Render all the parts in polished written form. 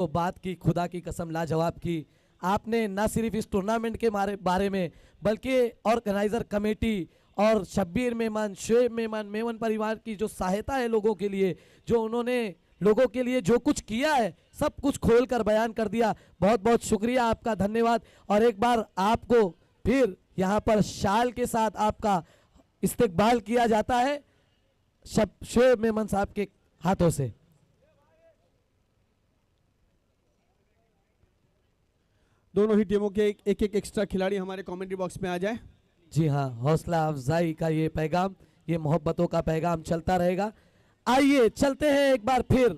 तो बात की, खुदा की कसम लाजवाब की। आपने ना सिर्फ इस टूर्नामेंट के बारे में बल्कि ऑर्गेनाइजर कमेटी और शब्बीर मेमन, शोएब मेमन, मेमन परिवार की जो सहायता है लोगों के लिए, जो उन्होंने लोगों के लिए जो कुछ किया है, सब कुछ खोल कर बयान कर दिया। बहुत बहुत शुक्रिया आपका, धन्यवाद। और एक बार आपको फिर यहाँ पर शाल के साथ आपका इस्तकबाल किया जाता है शोएब मेमन साहब के हाथों से। दोनों ही टीमों के एक एक एक्स्ट्रा खिलाड़ी हमारे कमेंट्री बॉक्स में आ जाए। जी हाँ, हौसला अफजाई का ये पैगाम, ये मोहब्बतों का पैगाम चलता रहेगा। आइए चलते हैं एक बार फिर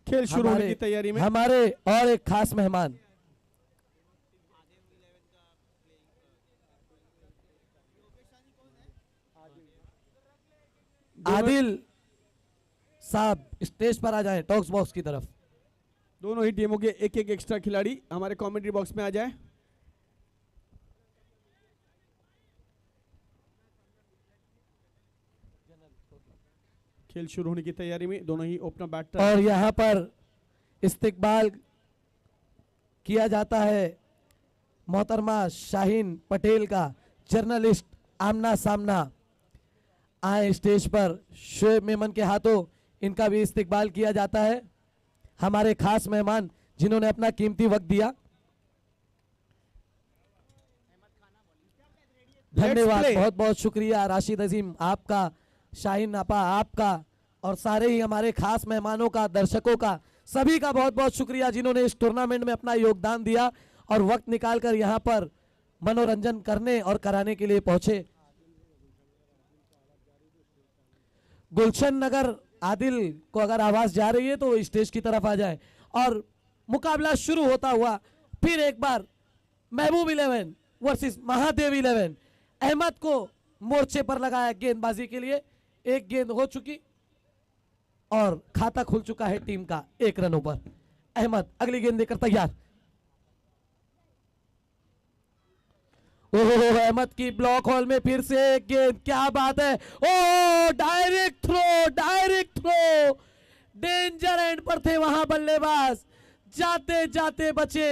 खेल शुरू होने की तैयारी में हमारे और एक खास मेहमान आदिल साहब स्टेज पर आ जाएं, टॉक्स बॉक्स की तरफ। दोनों ही टीमों के एक एक एक्स्ट्रा खिलाड़ी हमारे कमेंट्री बॉक्स में आ जाए। खेल शुरू होने की तैयारी में दोनों ही ओपनर बैटर। और यहां पर इस्तकबाल किया जाता है मोहतरमा शाहीन पटेल का, जर्नलिस्ट आमना सामना। आए स्टेज पर, शोएब मेमन के हाथों इनका भी इस्तकबाल किया जाता है। हमारे खास मेहमान जिन्होंने अपना कीमती वक्त दिया, धन्यवाद, बहुत बहुत शुक्रिया। राशिद अजीम आपका, शाहीन आपा आपका, और सारे ही हमारे खास मेहमानों का, दर्शकों का, सभी का बहुत बहुत शुक्रिया जिन्होंने इस टूर्नामेंट में अपना योगदान दिया और वक्त निकालकर यहां पर मनोरंजन करने और कराने के लिए पहुंचे। गुलशन नगर आदिल को अगर आवाज जा रही है तो वो स्टेज की तरफ आ जाए। और मुकाबला शुरू होता हुआ फिर एक बार महबूब 11 वर्सेस महादेव 11। अहमद को मोर्चे पर लगाया गेंदबाजी के लिए, एक गेंद हो चुकी और खाता खुल चुका है टीम का 1 रनों पर। अहमद अगली गेंद लेकर तैयार। ओह, अहमद की ब्लॉक हॉल में फिर से एक गेंद, क्या बात है। Oh direct throw, direct throw. Danger end पर थे वहां बल्लेबाज, जाते जाते बचे।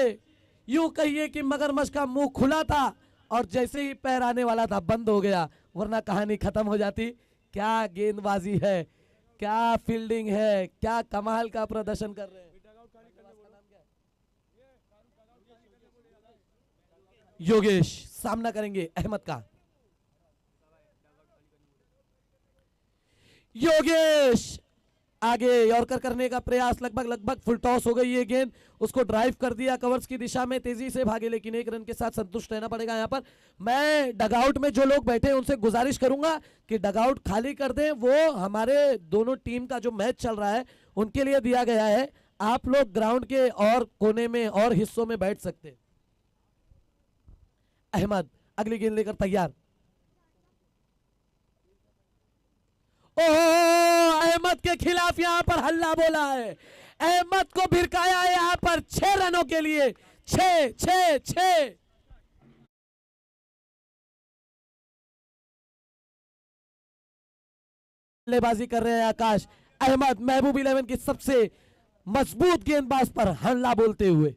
यूं कहिए कि मगरमच्छ का मुंह खुला था और जैसे ही पैर आने वाला था बंद हो गया, वरना कहानी खत्म हो जाती। क्या गेंदबाजी है, क्या फील्डिंग है, क्या कमाल का प्रदर्शन कर रहे हैं। योगेश सामना करेंगे अहमद का। योगेश आगे यॉर्कर करने का प्रयास, लगभग फुल टॉस हो गई ये गेंद, उसको ड्राइव कर दिया कवर्स की दिशा में, तेजी से भागे लेकिन 1 रन के साथ संतुष्ट रहना पड़ेगा यहां पर। मैं डगआउट में जो लोग बैठे हैं उनसे गुजारिश करूंगा कि डगआउट खाली कर दें, वो हमारे दोनों टीम का जो मैच चल रहा है उनके लिए दिया गया है। आप लोग ग्राउंड के और कोने में और हिस्सों में बैठ सकते। अहमद अगली गेंद लेकर तैयार। ओह, अहमद के खिलाफ यहां पर हल्ला बोला है, अहमद को भिड़काया है यहां पर 6 रनों के लिए। 6 6 6। बल्लेबाजी कर रहे हैं आकाश। अहमद महबूब 11 की सबसे मजबूत गेंदबाज पर हमला बोलते हुए।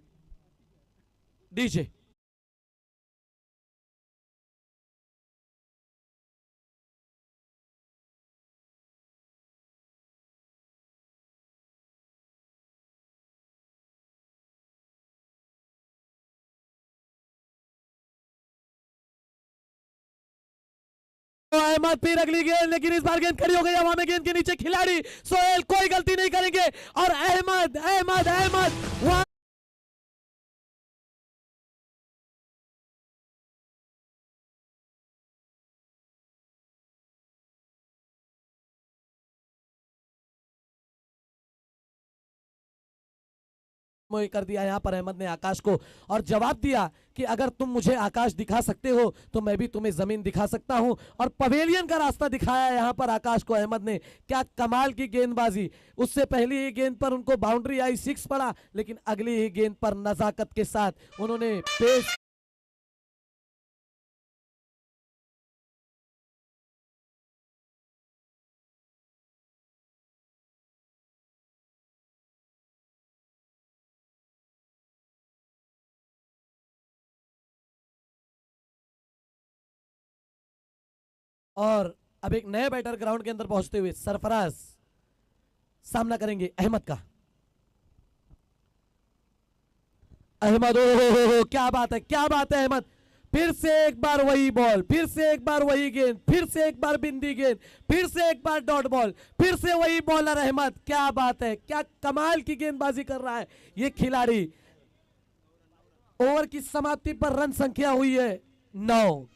डीजे अहमद फिर अगली गेंद, लेकिन इस बार गेंद खड़ी हो गई हवा में, गेंद के नीचे खिलाड़ी सोहेल कोई गलती नहीं करेंगे और अहमद अहमद अहमद कर दिया यहां पर अहमद ने आकाश को, और जवाब दिया कि अगर तुम मुझे आकाश दिखा सकते हो तो मैं भी तुम्हें जमीन दिखा सकता हूं, और पवेलियन का रास्ता दिखाया यहां पर आकाश को अहमद ने। क्या कमाल की गेंदबाजी। उससे पहली ही गेंद पर उनको बाउंड्री आई, 6 पड़ा, लेकिन अगली ही गेंद पर नजाकत के साथ उन्होंने पेस और अब एक नए बैटर ग्राउंड के अंदर पहुंचते हुए सरफराज सामना करेंगे अहमद का। अहमद, ओ क्या बात है, क्या बात है अहमद। फिर से एक बार वही बॉल, फिर से एक बार वही गेंद, फिर से एक बार बिंदी गेंद, फिर से एक बार डॉट बॉल, फिर से वही बॉलर अहमद। क्या बात है, क्या कमाल की गेंदबाजी कर रहा है ये खिलाड़ी। ओवर की समाप्ति पर रन संख्या हुई है 9।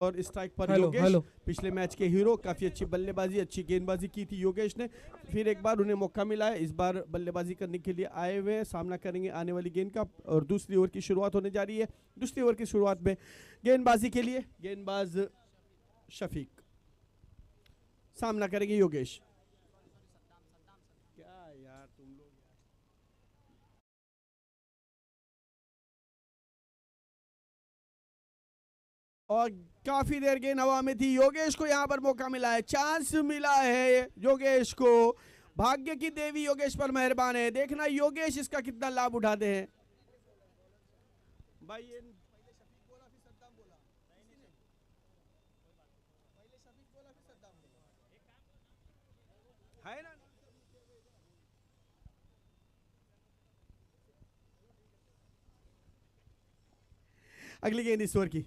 और स्ट्राइक पर हेलो, योगेश, हेलो। पिछले मैच के हीरो। काफी अच्छी बल्लेबाजी, अच्छी गेंदबाजी की थी योगेश ने। फिर एक बार उन्हें मौका मिला है, इस बार बल्लेबाजी करने के लिए आए हुए, सामना करेंगे आने वाली गेंद का। और दूसरी ओवर की शुरुआत होने जा रही है। दूसरी ओवर की शुरुआत में गेंदबाजी के लिए गेंदबाज शफीक, सामना करेंगे योगेश। क्या यार तुम लोग, और काफी देर गेंद हवा में थी। योगेश को यहाँ पर मौका मिला है, चांस मिला है योगेश को। भाग्य की देवी योगेश पर मेहरबान है। देखना योगेश इसका कितना लाभ उठाते हैं। भाई ये पहले शफीक बोला फिर सद्दाम बोला, पहले शफीक बोला फिर सद्दाम बोला, है ना। अगली गेंद इस ओवर की।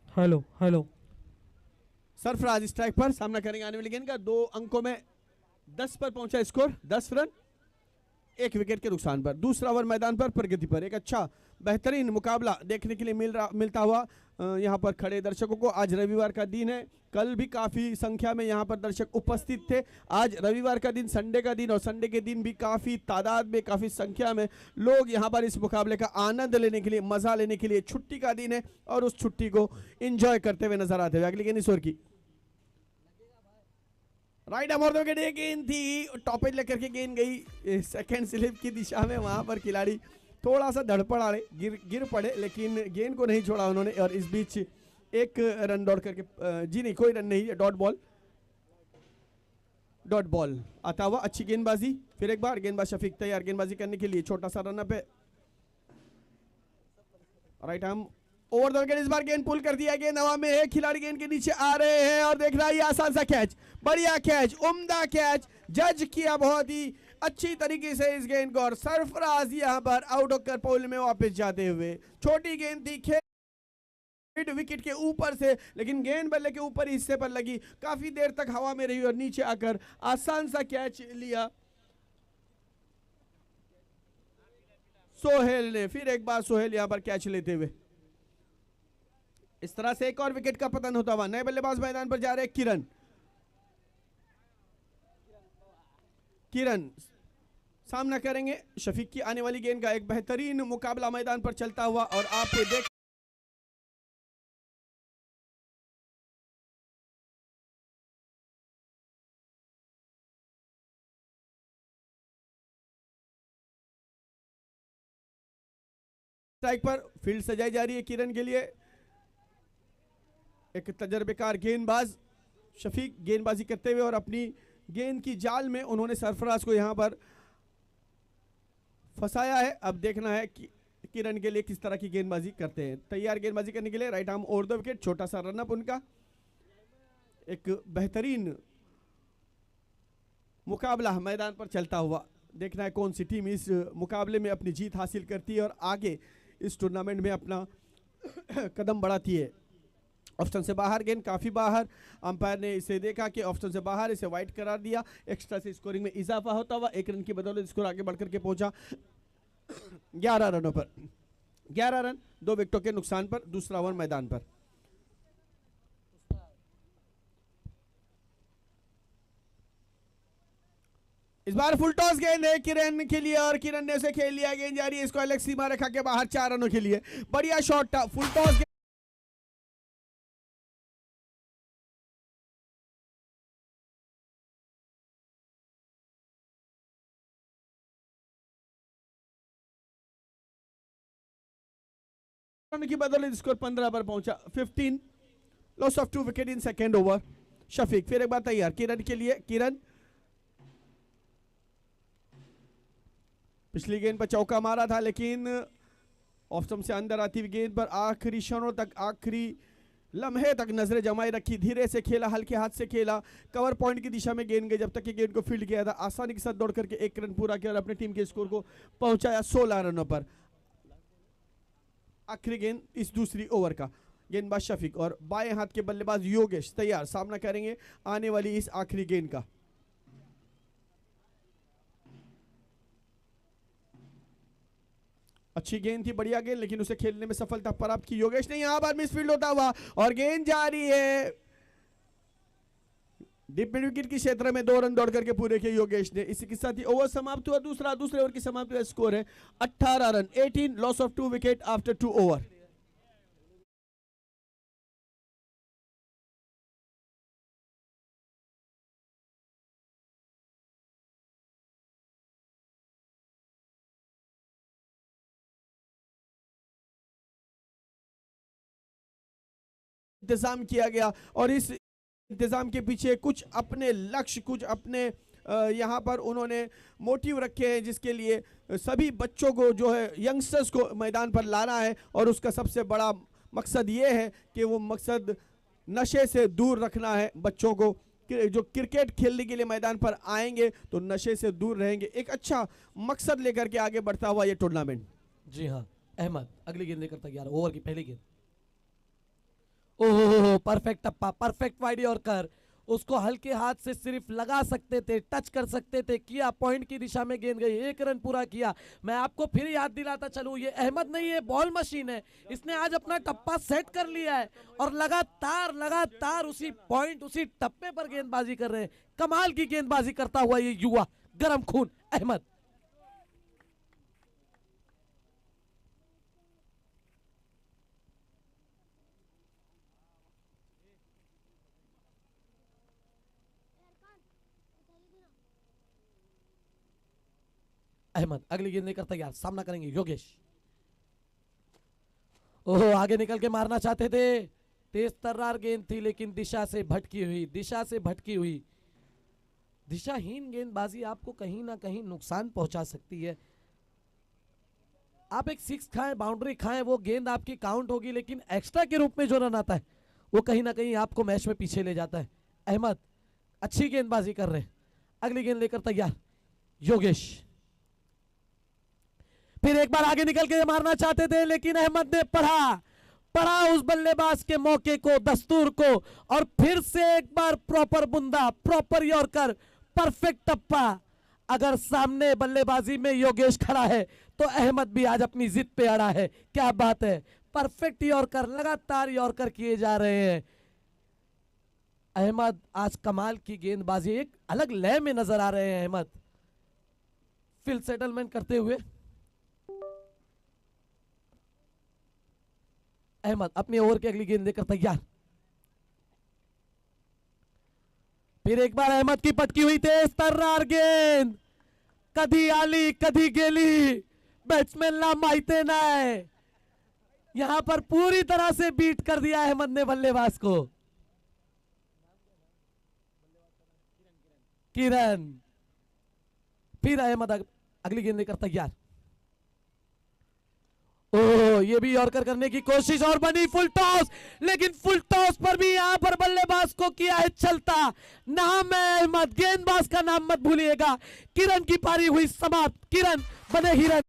Hello, hello. सरफराज स्ट्राइक पर, सामना करेंगे आने वाली गेंद का। 2 अंकों में 10 पर पहुंचा स्कोर, 10 रन 1 विकेट के नुकसान पर। दूसरा ओवर मैदान पर प्रगति पर। एक अच्छा बेहतरीन मुकाबला देखने के लिए मिलता हुआ यहाँ पर खड़े दर्शकों को। आज रविवार का दिन है, कल भी काफ़ी संख्या में यहाँ पर दर्शक उपस्थित थे। आज रविवार का दिन, संडे का दिन, और संडे के दिन भी काफ़ी तादाद में, काफ़ी संख्या में लोग यहाँ पर इस मुकाबले का आनंद लेने के लिए, मज़ा लेने के लिए, छुट्टी का दिन है और उस छुट्टी को इंजॉय करते हुए नजर आते हुए। अगली गेंद इस ओवर की। राइट अमर के गेंद थी, टॉपेज लेकर के गेंद गई सेकंड स्लिप की दिशा में। वहां पर खिलाड़ी थोड़ा सा धड़पड़ा गिर पड़े, लेकिन गेंद को नहीं छोड़ा उन्होंने। और इस बीच एक रन दौड़ करके, जी नहीं, कोई रन नहीं, डॉट बॉल आता हुआ। अच्छी गेंदबाजी। फिर एक बार गेंदबाज शफीक तैयार गेंदबाजी करने के लिए। छोटा सा रन अप है। Right arm over the wicket. इस बार गेंद पुल कर दिया, गेंद हवा में है, खिलाड़ी गेंद के नीचे आ रहे हैं और देख रहा है आसान सा कैच, बढ़िया कैच, उम्दा कैच जज किया बहुत ही अच्छी तरीके से इस गेंद को। और सरफराज यहां पर आउट होकर पोल में वापस जाते हुए। छोटी गेंद थी, खेल विकेट के ऊपर से, लेकिन गेंद बल्ले के ऊपर हिस्से पर लगी, काफी देर तक हवा में रही और नीचे आकर आसान सा कैच लिया सोहेल ने। फिर एक बार सोहेल यहां पर कैच लेते हुए। इस तरह से एक और विकेट का पतन होता हुआ। नए बल्लेबाज मैदान पर जा रहे हैं किरण सामना करेंगे शफीक की आने वाली गेंद का। एक बेहतरीन मुकाबला मैदान पर चलता हुआ और आप देख स्ट्राइक पर फील्ड सजाई जा रही है किरण के लिए। एक तजर्बेकार गेंदबाज शफीक गेंदबाजी करते हुए और अपनी गेंद की जाल में उन्होंने सरफराज को यहां पर फंसाया है। अब देखना है कि किरण के लिए किस तरह की गेंदबाजी करते हैं। तैयार गेंदबाजी करने के लिए। Right arm over the wicket, छोटा सा रन अप उनका। एक बेहतरीन मुकाबला मैदान पर चलता हुआ। देखना है कौन सी टीम इस मुकाबले में अपनी जीत हासिल करती है और आगे इस टूर्नामेंट में अपना कदम बढ़ाती है। ऑप्शन से बाहर गेंद, काफी बाहर। अंपायर ने इसे देखा कि ऑप्शन से बाहर, इसे वाइड करार दिया। एक्स्ट्रा से स्कोरिंग में इजाफा होता हुआ 1 रन की बदौलत स्कोर आगे बढ़कर के पहुंचा 11 रनों पर। 11 रन 2 विकेटों के नुकसान पर दूसरा ओवर मैदान पर। इस बार फुल टॉस गेंद है किरण के लिए और किरण ने उसे खेल लिया। गेंद जा रही है इसको अलग सीमा रेखा के बाहर 4 रनों के लिए। बढ़िया शॉट था फुल टॉस। रन की बदौलत स्कोर 15 पर पहुंचा 15। Loss of 2 wicket in second over. Shafiq फिर एक बार तैयार किरण के लिए। किरण पिछली गेंद पर चौका मारा था लेकिन ऑफ स्टंप से अंदर आती हुई गेंद पर आखिरी क्षणों तक, आखिरी लम्हे तक नजरें जमाई रखी। धीरे से खेला, हल्के हाथ से खेला, कवर पॉइंट की दिशा में गेंद गई। जब तक कि गेंद को फील्ड किया था आसानी के साथ दौड़ करके 1 रन पूरा किया और अपनी टीम के स्कोर को पहुंचाया 16 रनों पर। आखिरी गेंद इस दूसरी ओवर का। गेंदबाज शफीक और बाएं हाथ के बल्लेबाज योगेश तैयार, सामना करेंगे आने वाली इस आखिरी गेंद का। अच्छी गेंद थी, बढ़िया गेंद, लेकिन उसे खेलने में सफलता प्राप्त की योगेश ने। यहां पर मिसफील्ड होता हुआ और गेंद जा रही है डीप मिड विकेट के क्षेत्र में। 2 रन दौड़ करके पूरे किए योगेश ने। इसी के साथ ही ओवर समाप्त हुआ। दूसरे ओवर की समाप्ति हुआ। स्कोर है 18 run 18। Loss of 2 wicket after 2 over. इंतजाम किया गया और इस इंतजाम के पीछे कुछ अपने लक्ष्य, कुछ अपने यहाँ पर उन्होंने मोटिव रखे हैं जिसके लिए सभी बच्चों को जो है यंगस्टर्स को मैदान पर लाना है। और उसका सबसे बड़ा मकसद ये है कि वो मकसद नशे से दूर रखना है बच्चों को। जो क्रिकेट खेलने के लिए मैदान पर आएंगे तो नशे से दूर रहेंगे। एक अच्छा मकसद लेकर के आगे बढ़ता हुआ ये टूर्नामेंट। जी हाँ अहमद अगली गेंद लेकर तैयार। ओवर की पहली गेंद। ओह परफेक्ट टप्पा, परफेक्ट वाइड यॉर्कर। उसको हल्के हाथ से सिर्फ लगा सकते थे, टच कर सकते थे, किया, पॉइंट की दिशा में गेंद गई, 1 रन पूरा किया। मैं आपको फिर याद दिलाता चलूं, ये अहमद नहीं है, बॉल मशीन है। इसने आज अपना टप्पा सेट कर लिया है और लगातार लगातार उसी पॉइंट, उसी टप्पे पर गेंदबाजी कर रहे हैं। कमाल की गेंदबाजी करता हुआ ये युवा गर्म खून अहमद। अहमद अगली गेंद लेकर तैयार, सामना करेंगे योगेश। ओहो आगे निकल के मारना चाहते थे, तेज तर्रार गेंद थी लेकिन दिशा से भटकी हुई, दिशा से भटकी हुई। दिशाहीन गेंदबाजी आपको कहीं ना कहीं नुकसान पहुंचा सकती है। आप एक 6 खाएं, बाउंड्री खाएं, वो गेंद आपकी काउंट होगी, लेकिन एक्स्ट्रा के रूप में जो रन आता है वो कहीं ना कहीं आपको मैच में पीछे ले जाता है। अहमद अच्छी गेंदबाजी कर रहे हैं। अगली गेंद लेकर तैयार योगेश। फिर एक बार आगे निकल के मारना चाहते थे लेकिन अहमद ने पढ़ा पढ़ा उस बल्लेबाज के मौके को, दस्तूर को, और फिर से एक बार प्रॉपर बुंदा, प्रॉपर यॉर्कर, परफेक्ट टप्पा। अगर सामने बल्लेबाजी में योगेश खड़ा है तो अहमद भी आज अपनी जिद पे अड़ा है। क्या बात है, परफेक्ट यॉर्कर, लगातार यॉर्कर किए जा रहे हैं। अहमद आज कमाल की गेंदबाजी, एक अलग लय में नजर आ रहे हैं अहमद फील्ड सेटलमेंट करते हुए। अहमद अपनी ओवर की अगली गेंद लेकर तैयार। फिर एक बार अहमद की पटकी हुई तेज तर्रार गेंद, कधी आली कधी गेली, बैट्समैन ला माहिती नाही। यहां पर पूरी तरह से बीट कर दिया अहमद ने बल्लेबाज को। किरण फिर अहमद अगली गेंद लेकर तैयार। ओह ये भी यॉर्कर करने की कोशिश और बनी फुल टॉस, लेकिन फुल टॉस पर भी यहां पर बल्लेबाज को किया है चलता। नाम है अहमद, गेंदबाज का नाम मत भूलिएगा। किरण की पारी हुई समाप्त, किरण बने हिरन।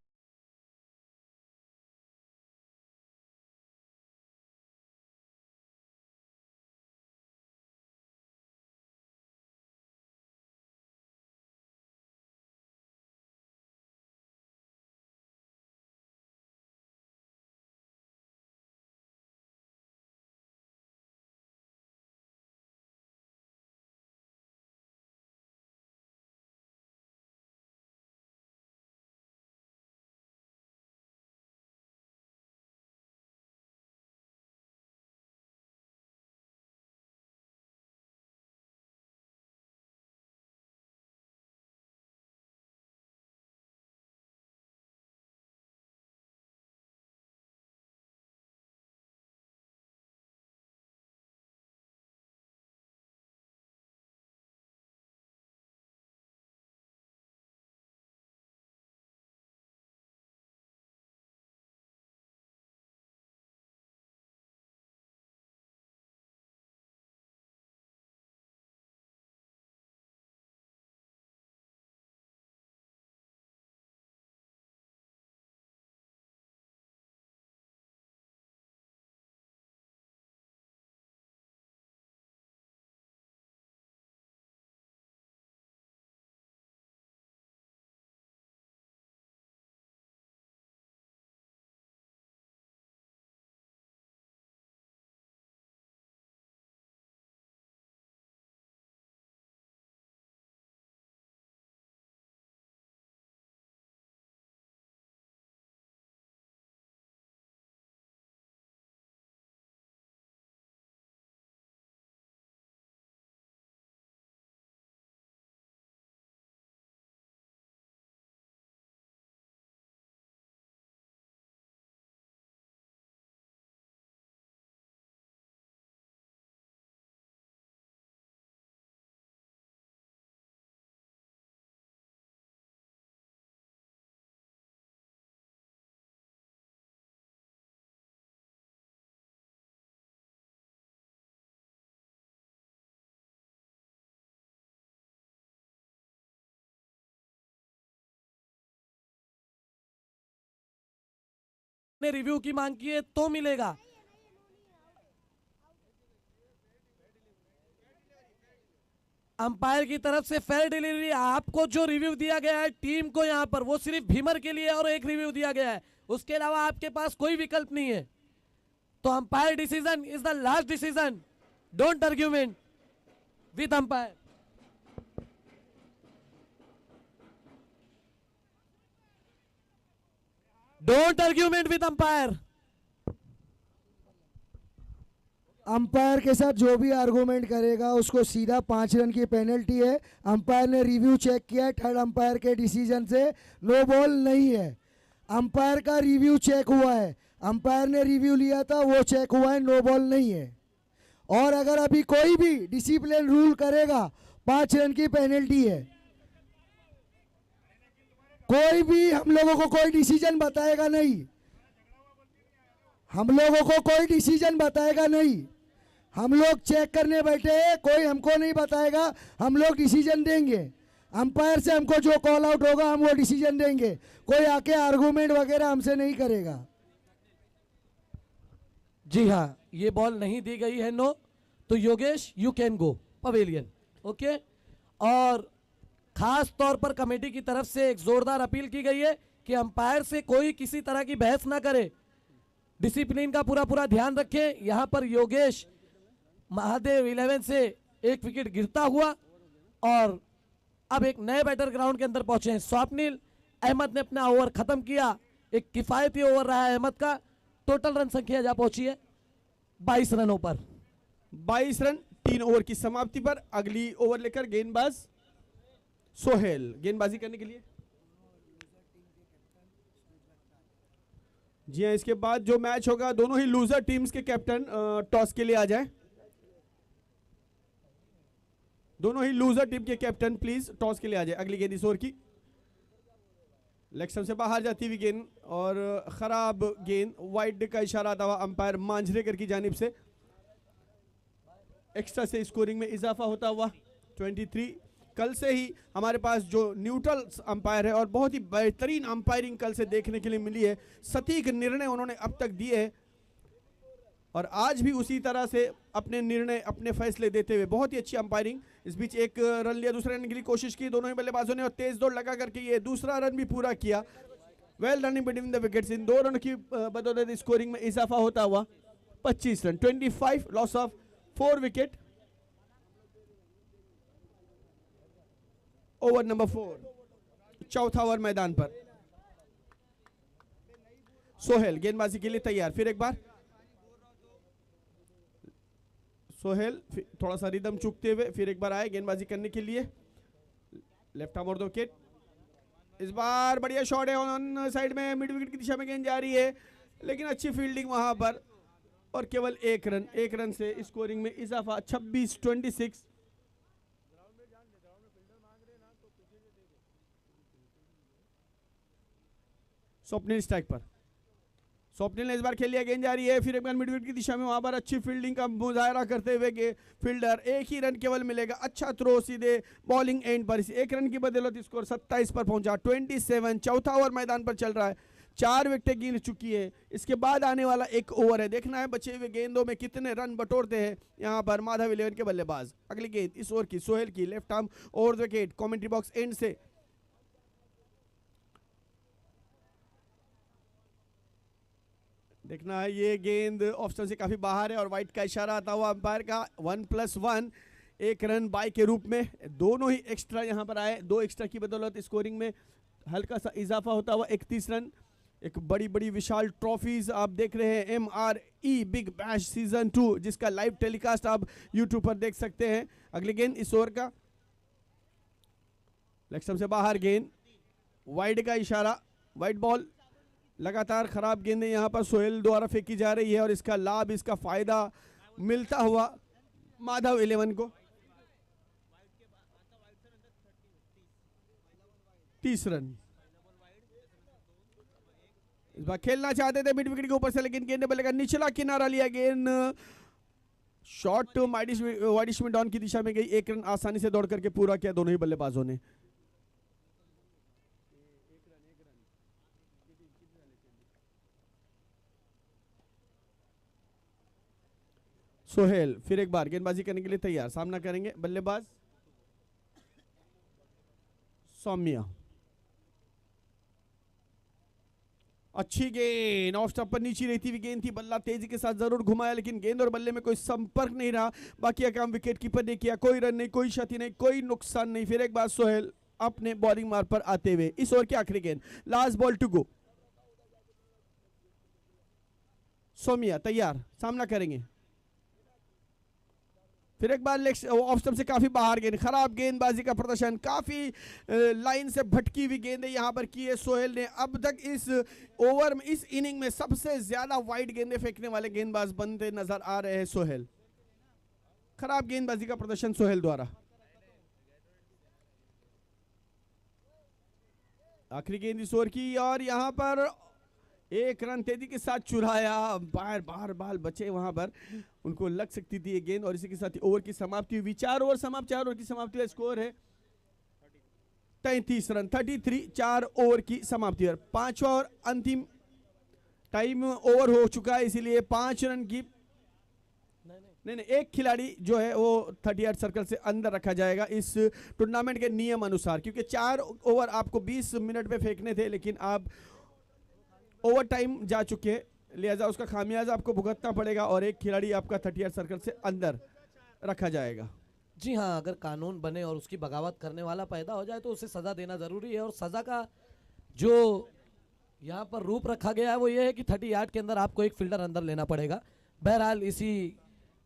ने रिव्यू की मांग की है तो मिलेगा। अंपायर की तरफ से फेयर डिलीवरी। आपको जो रिव्यू दिया गया है टीम को यहां पर, वो सिर्फ भीमर के लिए और एक रिव्यू दिया गया है, उसके अलावा आपके पास कोई विकल्प नहीं है। तो umpire decision is the last decision. Don't argument with umpire. Don't argument with umpire. Umpire के साथ जो भी आर्गूमेंट करेगा उसको सीधा 5 रन की पेनल्टी है। अंपायर ने रिव्यू चेक किया है, थर्ड अंपायर के डिसीजन से नो बॉल नहीं है। अंपायर का रिव्यू चेक हुआ है, अंपायर ने रिव्यू लिया था वो चेक हुआ है, नो बॉल नहीं है। और अगर अभी कोई भी डिसिप्लिन रूल करेगा 5 रन की पेनल्टी है। कोई भी हम लोगों को कोई डिसीजन बताएगा नहीं, हम लोगों को कोई डिसीजन बताएगा नहीं। हम लोग चेक करने बैठे हैं, कोई हमको नहीं बताएगा, हम लोग डिसीजन देंगे। अंपायर से हमको जो कॉल आउट होगा हम वो डिसीजन देंगे। कोई आके आर्गूमेंट वगैरह हमसे नहीं करेगा। जी हाँ, ये बॉल नहीं दी गई है नो, तो Yogesh you can go pavilion. Okay. और खास तौर पर कमेटी की तरफ से एक जोरदार अपील की गई है कि अंपायर से कोई किसी तरह की बहस ना करे, डिसिप्लिन का पूरा पूरा ध्यान रखें। यहां पर योगेश महादेव 11 से एक विकेट गिरता हुआ और अब एक नए बैटर ग्राउंड के अंदर पहुंचे हैं। स्वप्निल अहमद ने अपना ओवर खत्म किया, एक किफायती ओवर रहा है अहमद का। टोटल रन संख्या जा पहुंची है 22 रनों पर। 22 रन 3 ओवर की समाप्ति पर। अगली ओवर लेकर गेंदबाज सोहेल गेंदबाजी करने के लिए। जी हाँ, इसके बाद जो मैच होगा दोनों ही लूजर टीम्स के कैप्टन टॉस के लिए आ जाए। दोनों ही लूजर टीम के कैप्टन प्लीज टॉस के लिए आ जाए। अगली गेंद इस ओवर की लेग स्टंप से बाहर जाती हुई गेंद और खराब गेंद। वाइड का इशारा आता हुआ अंपायर मांजरेकर की जानिब से। एक्स्ट्रा से स्कोरिंग में इजाफा होता हुआ 23। कल से ही हमारे पास जो न्यूट्रल अंपायर है और बहुत ही बेहतरीन अंपायरिंग कल से देखने के लिए मिली है। सटीक निर्णय उन्होंने अब तक दिए हैं और आज भी उसी तरह से अपने निर्णय अपने फैसले देते हुए बहुत ही अच्छी अंपायरिंग। इस बीच एक रन लिया, दूसरे रन के लिए कोशिश की दोनों ही बल्लेबाजों ने और तेज दौड़ लगा करके ये दूसरा रन भी पूरा किया। Well running between the wickets. इन 2 रनों की बदौलत स्कोरिंग में इजाफा होता हुआ 25 run. 25 loss of 4 wicket. Over number 4, चौथा ओवर मैदान पर। सोहेल गेंदबाजी के लिए तैयार। फिर एक बार सोहेल थोड़ा सा रिदम चूकते हुए फिर एक बार आए गेंदबाजी करने के लिए। लेफ्ट आर्म और दो विकेट। इस बार बढ़िया शॉट है ऑन साइड में, मिड विकेट की दिशा में गेंद जा रही है, लेकिन अच्छी फील्डिंग वहां पर और केवल एक रन से स्कोरिंग में इजाफा 26-26। स्वप्निल स्ट्राइक पर। स्वप्निल ने इस बार खेल लिया, गेंद जा रही है, फिर एक बार मिड विकेट की दिशा में, वहां पर अच्छी फील्डिंग का मुजाहरा करते हुए फील्डर। एक ही रन केवल मिलेगा, अच्छा थ्रो सीधे बॉलिंग एंड पर। एक रन की बदौलत स्कोर 27 पर पहुंचा। 27। चौथा ओवर मैदान पर चल रहा है, 4 विकेटें गिर चुकी है। इसके बाद आने वाला एक ओवर है, देखना है बचे हुए गेंदों में कितने रन बटोरते हैं यहाँ पर माधव 11 के बल्लेबाज। अगली गेंद इस ओवर की सोहेल की left arm over wicket, commentary box and से। देखना है ये गेंद ऑप्शन से काफी बाहर है और वाइट का इशारा आता हुआ अंपायर का। 1+1 एक रन बाय के रूप में दोनों ही एक्स्ट्रा यहां पर आए। 2 एक्स्ट्रा की बदौलत स्कोरिंग में हल्का सा इजाफा होता हुआ 31 रन। एक बड़ी बड़ी विशाल ट्रॉफीज आप देख रहे हैं, MRE बिग बैश सीजन 2, जिसका लाइव टेलीकास्ट आप यूट्यूब पर देख सकते हैं। अगली गेंद इस ओवर का लेग स्टंप से बाहर गेंद, वाइड का इशारा, वाइड बॉल। लगातार खराब गेंदें यहां पर सोहेल द्वारा फेंकी जा रही है और इसका लाभ, इसका फायदा मिलता हुआ माधव 11 को। 30 रन। इस बार खेलना चाहते थे मिड विकेट के ऊपर से, लेकिन गेंद बल्ले का निचला किनारा लिया। गेंद शॉट वाइडिश में डाउन की दिशा में गई। 1 रन आसानी से दौड़ करके पूरा किया दोनों ही बल्लेबाजों ने। सोहेल फिर एक बार गेंदबाजी करने के लिए तैयार, सामना करेंगे बल्लेबाज सौम्या। अच्छी गेंद, ऑफ स्टंप पर नीचे रहती हुई गेंद थी, बल्ला तेजी के साथ जरूर घुमाया लेकिन गेंद और बल्ले में कोई संपर्क नहीं रहा। बाकी काम विकेट कीपर ने किया, कोई रन नहीं, कोई क्षति नहीं, कोई नुकसान नहीं। फिर एक बार सोहेल अपने बॉलिंग मार्ग पर आते हुए, इस ओवर की आखिरी गेंद, last ball to go. Soumya तैयार, सामना करेंगे। फिर एक बार ऑफ स्टंप से काफी बाहर गेंद, खराब गेंदबाजी का प्रदर्शन, काफी लाइन से भटकी हुई गेंदें यहां पर की है सोहेल ने। अब तक इस ओवर में, इस इनिंग में सबसे ज्यादा वाइड गेंदें फेंकने वाले गेंदबाज बनते नजर आ रहे हैं सोहेल। खराब गेंदबाजी का प्रदर्शन सोहेल द्वारा। आखिरी गेंद इस ओवर की और यहां पर एक रन तेजी के साथ चुराया, बाहर बाल बचे वहां पर, उनको लग सकती थी ये गेंद। और इसी के साथ ओवर की समाप्ति हुई। 4 ओवर की समाप्ति का स्कोर है 33 रन, 33, 4 ओवर की समाप्ति। और 5वां और अंतिम टाइम ओवर हो चुका है, इसीलिए 5 रन की नहीं, एक खिलाड़ी जो है वो 38 सर्कल से अंदर रखा जाएगा इस टूर्नामेंट के नियम अनुसार, क्योंकि 4 ओवर आपको 20 मिनट में फेंकने थे लेकिन आप ओवर टाइम जा चुके हैं, लिहाजा उसका खामियाजा आपको भुगतना पड़ेगा और एक खिलाड़ी आपका 38 सर्कल से अंदर रखा जाएगा। जी हाँ, अगर कानून बने और उसकी बगावत करने वाला पैदा हो जाए तो उसे सज़ा देना ज़रूरी है। और सज़ा का जो यहाँ पर रूप रखा गया है वो ये है कि 38 के अंदर आपको एक फील्डर अंदर लेना पड़ेगा। बहरहाल इसी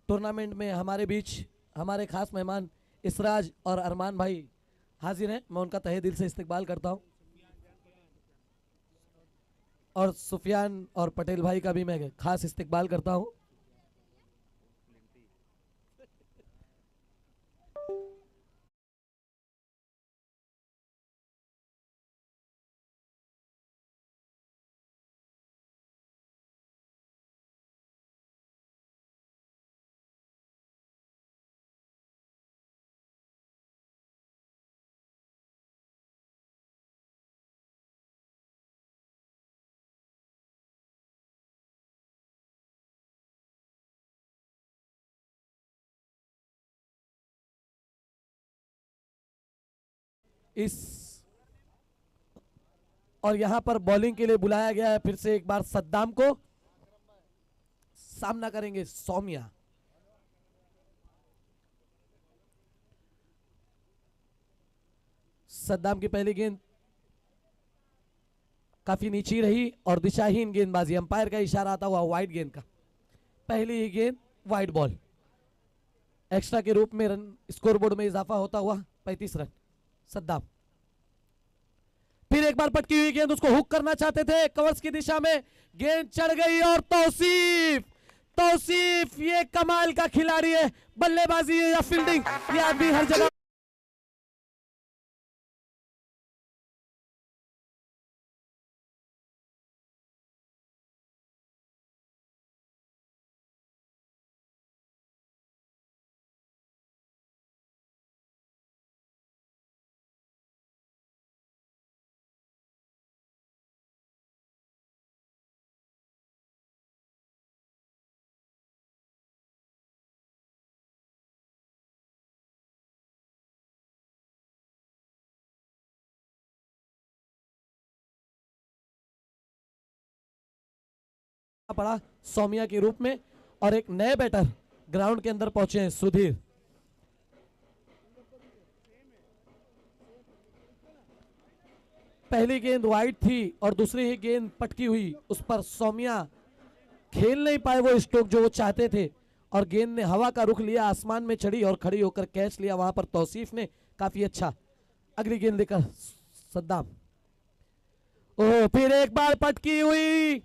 टूर्नामेंट में हमारे बीच हमारे खास मेहमान इसराज और अरमान भाई हाजिर हैं, मैं उनका तहे दिल से इस्तकबाल करता हूँ। और सुफियान और पटेल भाई का भी मैं खास इस्तकबाल करता हूँ। इस और यहां पर बॉलिंग के लिए बुलाया गया है फिर से एक बार सद्दाम को, सामना करेंगे सौम्या। सद्दाम की पहली गेंद काफी नीची रही और दिशाहीन गेंदबाजी, अंपायर का इशारा आता हुआ वाइड गेंद का। पहली ही गेंद वाइड बॉल, एक्स्ट्रा के रूप में रन स्कोरबोर्ड में इजाफा होता हुआ 35 रन। सद्दाम फिर एक बार पटकी हुई गेंद, उसको हुक करना चाहते थे, कवर्स की दिशा में गेंद चढ़ गई और तौसीफ ये कमाल का खिलाड़ी है, बल्लेबाजी या फील्डिंग ये आदमी हर जगह पड़ा सौम्या के रूप में। और एक नए बैटर ग्राउंड के अंदर पहुंचे हैं सुधीर। पहली गेंद वाइड थी और दूसरी ही गेंद पटकी हुई, उस पर सौम्या खेल नहीं पाए वो स्ट्रोक जो वो चाहते थे और गेंद ने हवा का रुख लिया, आसमान में चढ़ी और खड़ी होकर कैच लिया वहां पर तौसीफ ने, काफी अच्छा। अगली गेंद लेकर सद्दाम, ओह फिर एक बार पटकी हुई,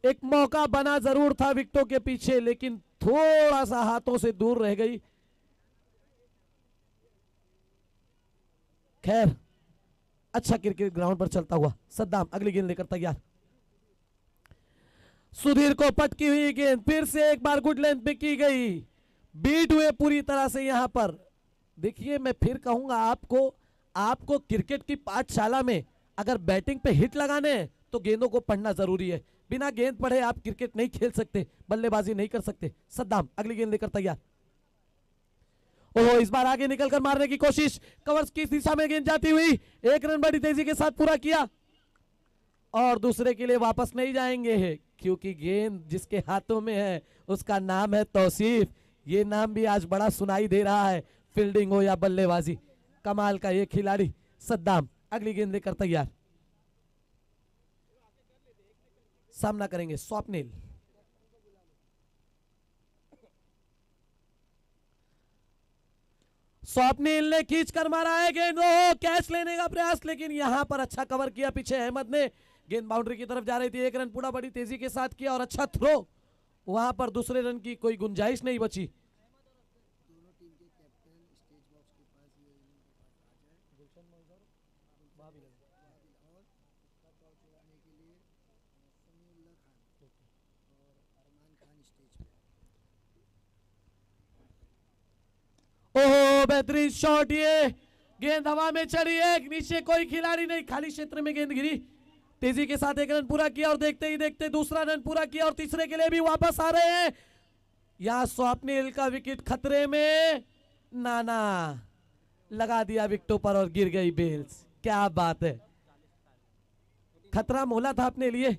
एक मौका बना जरूर था विकेटों के पीछे लेकिन थोड़ा सा हाथों से दूर रह गई। खैर अच्छा क्रिकेट ग्राउंड पर चलता हुआ सद्दाम अगली गेंद लेकर तैयार। सुधीर को पटकी हुई गेंद फिर से एक बार गुड लेंथ पे की गई, बीट हुए पूरी तरह से यहां पर। देखिए मैं फिर कहूंगा आपको क्रिकेट की पाठशाला में अगर बैटिंग पे हिट लगाने हैं तो गेंदों को पढ़ना जरूरी है। बिना गेंद पढ़े आप क्रिकेट नहीं खेल सकते, बल्लेबाजी नहीं कर सकते। सद्दाम अगली गेंद लेकर तैयार। ओहो, इस बार आगे निकलकर मारने की कोशिश, कवर्स की दिशा में गेंद जाती हुई, 1 रन बड़ी तेजी के साथ पूरा किया और दूसरे के लिए वापस नहीं जाएंगे क्योंकि गेंद जिसके हाथों में है उसका नाम है तौसीफ। ये नाम भी आज बड़ा सुनाई दे रहा है, फील्डिंग हो या बल्लेबाजी, कमाल का ये खिलाड़ी सद्दाम। अगली गेंद लेकर तैयार, सामना करेंगे स्वप्निल। स्वप्निल ने खींच कर मारा है गेंद, कैच लेने का प्रयास, लेकिन यहां पर अच्छा कवर किया पीछे अहमद ने। गेंद बाउंड्री की तरफ जा रही थी, 1 रन पूरा बड़ी तेजी के साथ किया और अच्छा थ्रो, वहां पर दूसरे रन की कोई गुंजाइश नहीं बची। ओहो, बेहतरीन शॉट, ये गेंद हवा में चढ़ी है, नीचे कोई खिलाड़ी नहीं, खाली क्षेत्र में गेंद गिरी। तेजी के साथ 1 रन पूरा किया और देखते ही देखते दूसरा रन पूरा किया और तीसरे के लिए भी वापस आ रहे हैं। यहां स्वप्निल का विकेट खतरे में, नाना लगा दिया विकेटों पर और गिर गई बेल्स। क्या बात है, खतरा मोला था अपने लिए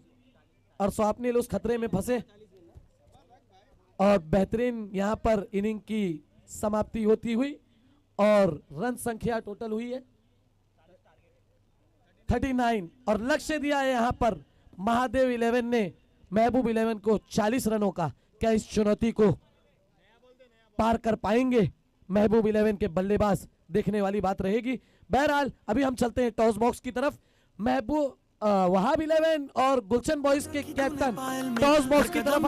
और स्वप्निल उस खतरे में फंसे और बेहतरीन यहां पर इनिंग की समाप्ति होती हुई और रन संख्या टोटल हुई है 39 और लक्ष्य दिया है यहां पर महादेव 11 ने महबूब 11 को 40 रनों का। क्या इस चुनौती को पार कर पाएंगे महबूब 11 के बल्लेबाज, देखने वाली बात रहेगी। बहरहाल अभी हम चलते हैं टॉस बॉक्स की तरफ। महबूब वहाब 11 और गुलशन बॉयज के कैप्टन टॉस बॉक्स की तरफ।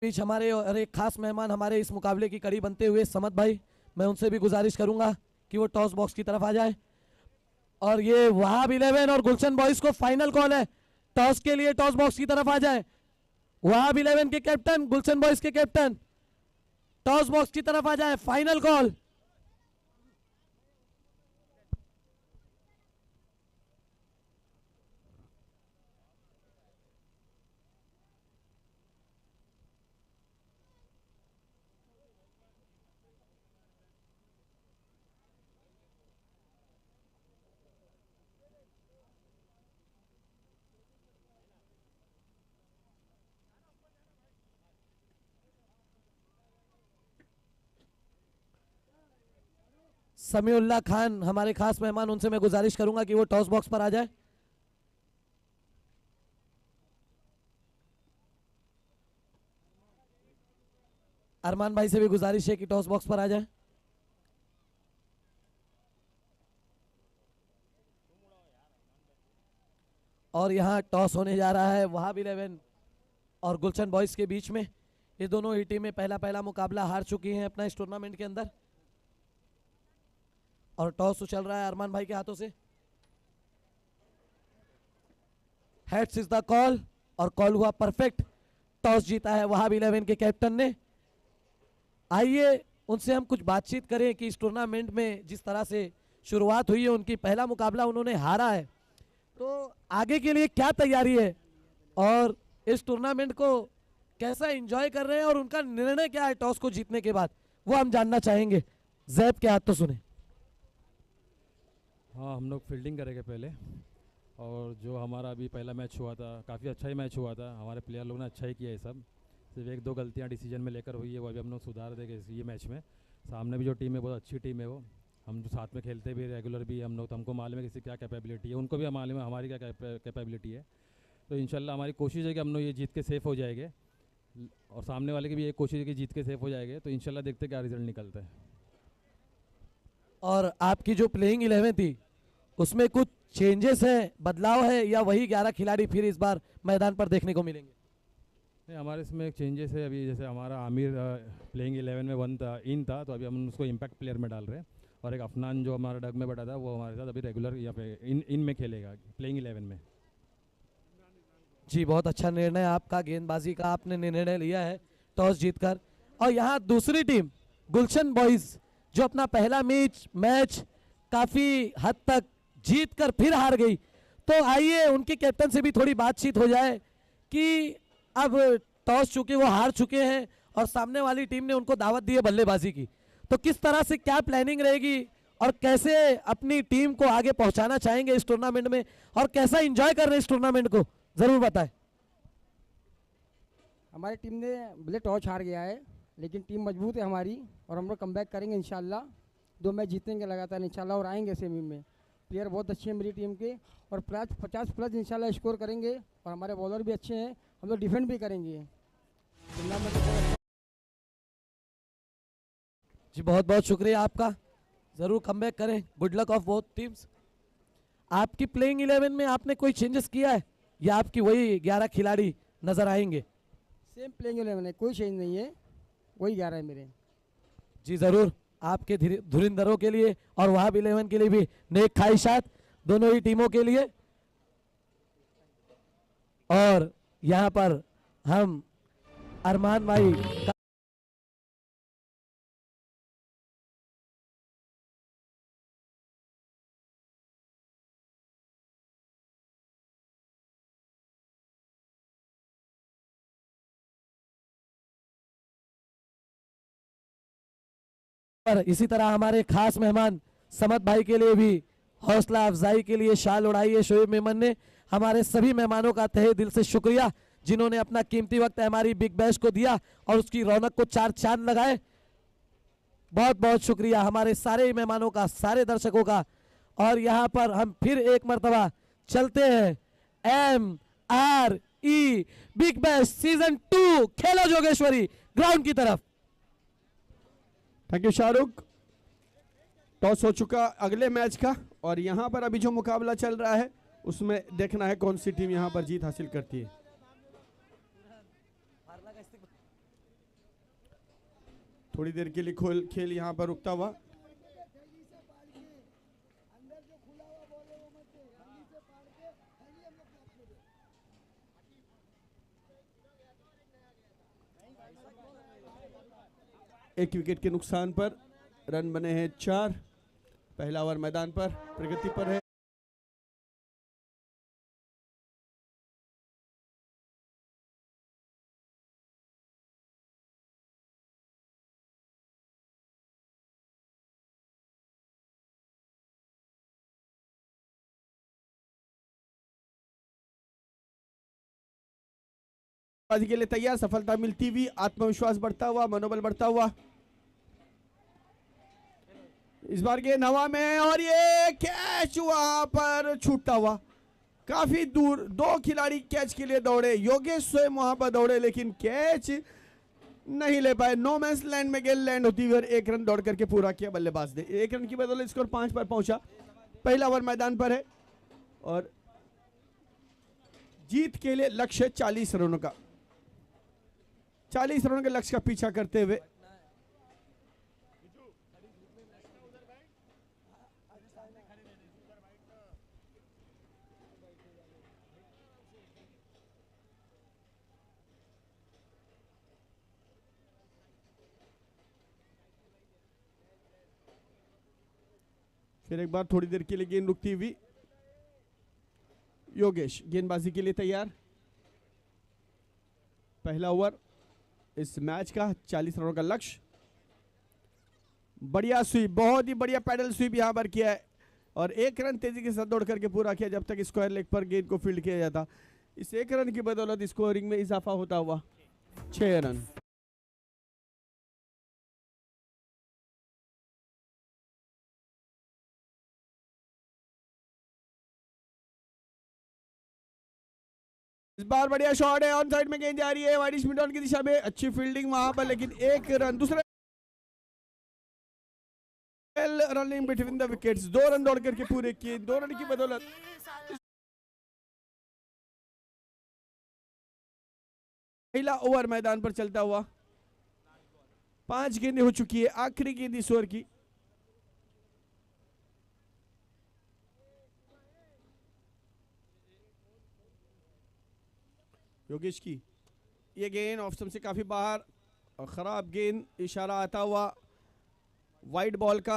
बीच हमारे और एक खास मेहमान हमारे इस मुकाबले की कड़ी बनते हुए समद भाई, मैं उनसे भी गुजारिश करूंगा कि वो टॉस बॉक्स की तरफ आ जाए। और ये वहाब 11 और गुलशन बॉयज को फाइनल कॉल है, टॉस के लिए टॉस बॉक्स की तरफ आ जाए। वहाब 11 के कैप्टन, गुलशन बॉयज के कैप्टन, टॉस बॉक्स की तरफ आ जाए, फाइनल कॉल। समीउल्लाह खान हमारे खास मेहमान, उनसे मैं गुजारिश करूंगा कि वो टॉस बॉक्स पर आ जाए। अरमान भाई से भी गुजारिश है कि टॉस बॉक्स पर आ जाए। और यहां टॉस होने जा रहा है वहाब 11 और गुलशन बॉयज के बीच में। ये दोनों ही टीमें पहला मुकाबला हार चुकी हैं अपना इस टूर्नामेंट के अंदर और टॉस उछल रहा है अरमान भाई के हाथों से। हेड्स इज द कॉल और कॉल हुआ परफेक्ट, टॉस जीता है वहाब 11 के कैप्टन ने। आइए उनसे हम कुछ बातचीत करें कि इस टूर्नामेंट में जिस तरह से शुरुआत हुई है, उनकी पहला मुकाबला उन्होंने हारा है, तो आगे के लिए क्या तैयारी है और इस टूर्नामेंट को कैसा एंजॉय कर रहे हैं और उनका निर्णय क्या है टॉस को जीतने के बाद, वो हम जानना चाहेंगे। जैब के हाथ तो सुने। हाँ, हम लोग फील्डिंग करेंगे पहले और जो हमारा अभी पहला मैच हुआ था काफ़ी अच्छा ही मैच हुआ था, हमारे प्लेयर लोग ने अच्छा ही किया है सब। सिर्फ एक दो गलतियां डिसीजन में लेकर हुई है, वो अभी हम लोग सुधार देंगे ये मैच में। सामने भी जो टीम है बहुत अच्छी टीम है वो, हम जो साथ में खेलते भी रेगुलर भी हम लोग, तो हमको मालूम है किसी क्या कैपेबिलिटी है, उनको भी मालूम है हमारी क्या कैपेबिलिटी है। तो इंशाल्लाह हमारी कोशिश है कि हम लोग ये जीत के सेफ़ हो जाएंगे, और सामने वाले की भी एक कोशिश है कि जीत के सेफ़ हो जाएंगे। तो इंशाल्लाह देखते क्या रिजल्ट निकलता है। और आपकी जो प्लेइंग 11 थी उसमें कुछ चेंजेस है, बदलाव है, या वही 11 खिलाड़ी फिर इस बार मैदान पर देखने को मिलेंगे? नहीं, हमारे इसमें एक चेंजेस है अभी। जैसे हमारा आमिर प्लेइंग 11 में वन था, इन था, तो अभी हम उसको इम्पैक्ट प्लेयर में डाल रहे हैं। और एक अफनान जो हमारा डग में बैठा था वो हमारे साथ अभी रेगुलर यहाँ पे इन में खेलेगा प्लेइंग 11 में। जी, बहुत अच्छा निर्णय आपका, गेंदबाजी का आपने निर्णय लिया है टॉस जीतकर। और यहाँ दूसरी टीम गुलशन बॉयज जो अपना पहला मैच काफी हद तक जीतकर फिर हार गई, तो आइए उनके कैप्टन से भी थोड़ी बातचीत हो जाए कि अब टॉस चूंकि वो हार चुके हैं और सामने वाली टीम ने उनको दावत दी है बल्लेबाजी की, तो किस तरह से क्या प्लानिंग रहेगी और कैसे अपनी टीम को आगे पहुंचाना चाहेंगे इस टूर्नामेंट में, और कैसा एंजॉय कर रहे हैं इस टूर्नामेंट को, जरूर बताएं। हमारी टीम ने भले टॉस हार गया है, लेकिन टीम मजबूत है हमारी, और हम लोग कमबैक करेंगे इंशाल्लाह। 2 मैच जीतेंगे लगातार इंशाल्लाह और आएंगे सेमी में। प्लेयर बहुत अच्छे हैं मेरी टीम के, और 50+ इंशाल्लाह स्कोर करेंगे, और हमारे बॉलर भी अच्छे हैं, हम लोग डिफेंड भी करेंगे। जी, बहुत बहुत शुक्रिया आपका, जरूर कमबैक करें। Good luck of both teams. आपकी प्लेइंग 11 में आपने कोई चेंजेस किया है या आपकी वही 11 खिलाड़ी नजर आएंगे? सेम प्लेइंग 11 है, कोई चेंज नहीं है, वही 11 है मेरे। जी जरूर, आपके धुरिंधरों के लिए और वहाब 11 के लिए भी नेक ख्वाहिशात दोनों ही टीमों के लिए। और यहाँ पर हम अरमान भाई पर इसी तरह हमारे खास मेहमान समद भाई के लिए भी हौसला अफजाई के लिए शाल उड़ाई है शोएब मेमन ने। हमारे सभी मेहमानों का तहे दिल से शुक्रिया जिन्होंने अपना कीमती वक्त हमारी बिग बैश को दिया और उसकी रौनक को 4 चांद लगाए। बहुत बहुत शुक्रिया हमारे सारे मेहमानों का, सारे दर्शकों का। और यहाँ पर हम फिर एक मर्तबा चलते हैं MRE बिग बैश सीजन 2 खेलो जोगेश्वरी ग्राउंड की तरफ। Thank you Shahrukh. टॉस हो चुका अगले मैच का, और यहाँ पर अभी जो मुकाबला चल रहा है उसमें देखना है कौन सी टीम यहाँ पर जीत हासिल करती है। थोड़ी देर के लिए खेल यहाँ पर रुकता हुआ। एक विकेट के नुकसान पर रन बने हैं 4। पहला ओवर मैदान पर प्रगति पर है। गेंदबाजी के लिए तैयार, सफलता मिलती हुई, आत्मविश्वास बढ़ता हुआ, मनोबल बढ़ता हुआ। इस बार गेंद हवा में और ये कैच वहां पर छूटता हुआ काफी दूर। 2 खिलाड़ी कैच के लिए दौड़े, योगेश स्वयं वहां पर दौड़े लेकिन कैच नहीं ले पाए। नो मैंस लैंड में गेंद लैंड होती हुई 1 रन दौड़ करके पूरा किया बल्लेबाज ने। 1 रन की बदौलत स्कोर 5 पर पहुंचा। पहला ओवर मैदान पर है और जीत के लिए लक्ष्य 40 रनों का। 40 रनों के लक्ष्य का पीछा करते हुए फिर एक बार थोड़ी देर के लिए गेंद रुकती हुई। योगेश गेंदबाजी के लिए तैयार। पहला ओवर इस मैच का 40 रनों का लक्ष्य। बढ़िया स्वीप, बहुत ही बढ़िया पैडल स्वीप यहां पर किया है और 1 रन तेजी के साथ दौड़ करके पूरा किया जब तक स्क्वायर लेग पर गेंद को फील्ड किया जाता। इस 1 रन की बदौलत स्कोरिंग में इजाफा होता हुआ 6 रन। इस बार बढ़िया शॉट है, ऑन साइड में गेंद जा रही है वाइडिश मिड ऑन की दिशा में, अच्छी फील्डिंग वहां पर, लेकिन 1 रन। दूसरा running between the wickets, 2 run दौड़ करके पूरे किए। 2 रन की बदौलत पहला ओवर मैदान पर चलता हुआ 5 गेंदें हो चुकी है, आखिरी गेंद इस ओवर की। योगेश की ये गेंद ऑफ स्टंप से काफी बाहर और खराब गेंद, इशारा आता हुआ वाइड बॉल का।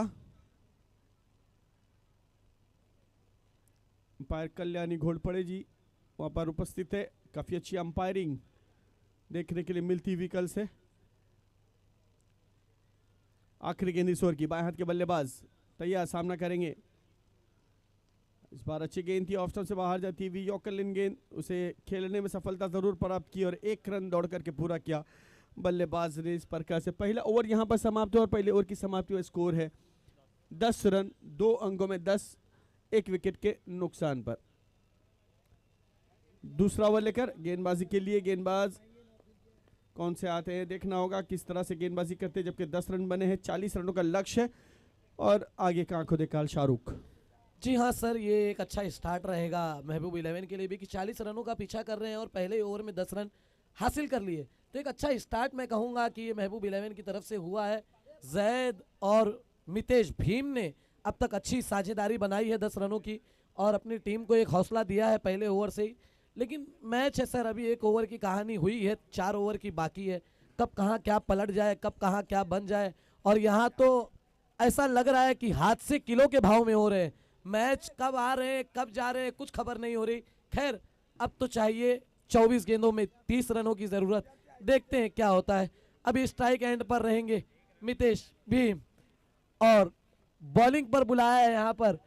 अंपायर कल्याणी घोड़पड़े जी वहां पर उपस्थित है, काफी अच्छी अंपायरिंग देखने के लिए मिलती हुई कल से। आखिरी गेंद इस ओवर की, बाएं हाथ के बल्लेबाज तैयार, सामना करेंगे। इस बार अच्छी गेंद थी, ऑफ स्टंप से बाहर जाती हुई यॉर्कर गेंद, उसे खेलने में सफलता जरूर प्राप्त की और 1 रन दौड़ करके पूरा किया बल्लेबाज ने। इस प्रकार से पहला ओवर यहां पर समाप्त हुआ और पहले ओवर की समाप्ति हुआ स्कोर है 10 रन, 2 अंकों में 10, 1 विकेट के नुकसान पर। दूसरा ओवर लेकर गेंदबाजी के लिए गेंदबाज कौन से आते हैं देखना होगा, किस तरह से गेंदबाजी करते हैं। जबकि 10 रन बने हैं, 40 रनों का लक्ष्य है और आगे का आंखों देखाल शाहरुख। जी हाँ सर, ये एक अच्छा स्टार्ट रहेगा महबूब 11 के लिए भी कि 40 रनों का पीछा कर रहे हैं और पहले ओवर में 10 रन हासिल कर लिए, तो एक अच्छा स्टार्ट मैं कहूँगा कि ये महबूब 11 की तरफ से हुआ है। जैद और मितेश भीम ने अब तक अच्छी साझेदारी बनाई है 10 रनों की और अपनी टीम को एक हौसला दिया है पहले ओवर से ही। लेकिन मैच है सर, अभी 1 ओवर की कहानी हुई है, 4 ओवर की बाकी है, कब कहाँ क्या पलट जाए, कब कहाँ क्या बन जाए। और यहाँ तो ऐसा लग रहा है कि हाथ से किलो के भाव में हो रहे हैं, मैच कब आ रहे हैं कब जा रहे हैं कुछ खबर नहीं हो रही। खैर अब तो चाहिए 24 गेंदों में 30 रनों की ज़रूरत, देखते हैं क्या होता है। अभी स्ट्राइक एंड पर रहेंगे मितेश भीम और बॉलिंग पर बुलाया है यहाँ पर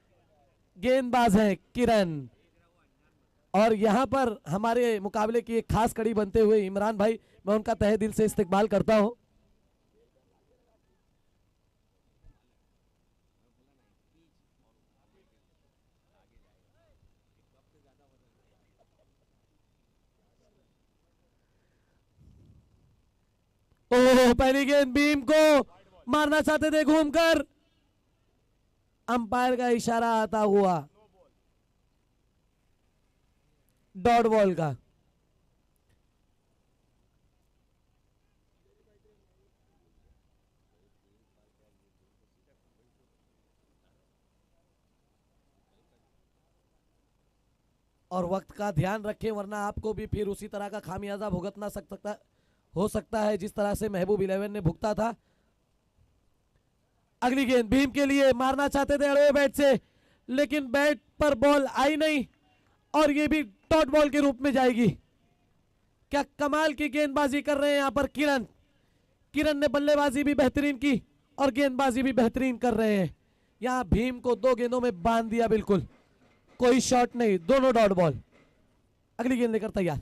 गेंदबाज है किरण। और यहाँ पर हमारे मुकाबले की एक खास कड़ी बनते हुए इमरान भाई, मैं उनका तहे दिल से इस्तकबाल करता हूँ। ओह, पहली गेंद भीम को मारना चाहते थे घूमकर, अंपायर का इशारा आता हुआ डॉट बॉल का। और वक्त का ध्यान रखें वरना आपको भी फिर उसी तरह का खामियाजा भुगतना हो सकता है जिस तरह से महबूब 11 ने भुगता था। अगली गेंद भीम के लिए, मारना चाहते थे अड़े बैट से लेकिन बैट पर बॉल आई नहीं और ये भी डॉट बॉल के रूप में जाएगी। क्या कमाल की गेंदबाजी कर रहे हैं यहाँ पर किरण। किरण ने बल्लेबाजी भी बेहतरीन की और गेंदबाजी भी बेहतरीन कर रहे हैं। यहाँ भीम को 2 गेंदों में बांध दिया, बिल्कुल कोई शॉट नहीं, दोनों डॉट बॉल। अगली गेंद लेकर तैयार।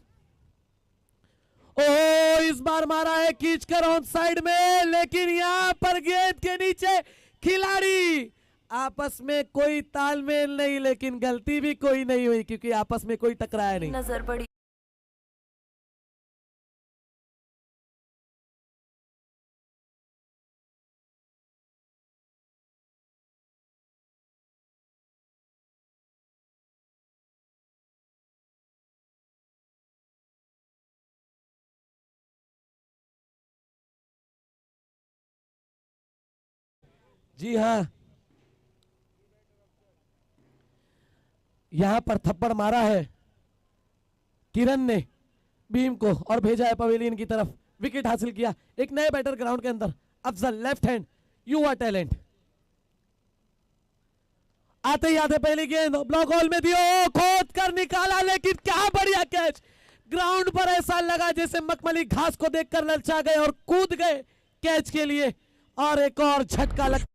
ओह, इस बार मारा है खींचकर ऑन साइड में, लेकिन यहां पर गेंद के नीचे खिलाड़ी, आपस में कोई तालमेल नहीं, लेकिन गलती भी कोई नहीं हुई क्योंकि आपस में कोई टकराया नहीं। नजर पड़ी। जी हाँ, यहां पर थप्पड़ मारा है किरण ने भीम को और भेजा है पवेलियन की तरफ, विकेट हासिल किया। एक नए बैटर ग्राउंड के अंदर, अफजल लेफ्ट हैंड, युवा टैलेंट। आते ही आते पहली गेंद ब्लॉक होल में दियो, खोद कर निकाला, लेकिन क्या बढ़िया कैच। ग्राउंड पर ऐसा लगा जैसे मखमली घास को देखकर ललचा गए और कूद गए कैच के लिए, और एक और झटका लग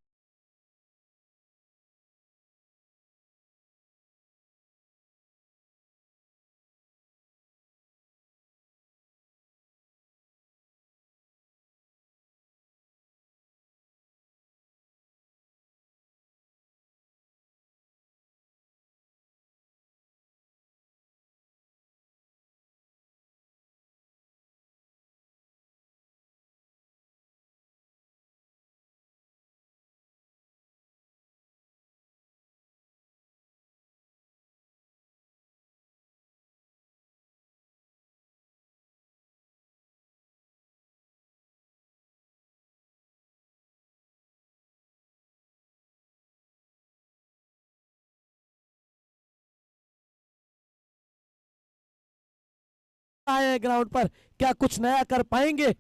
आए हैं ग्राउंड पर, क्या कुछ नया कर पाएंगे? इस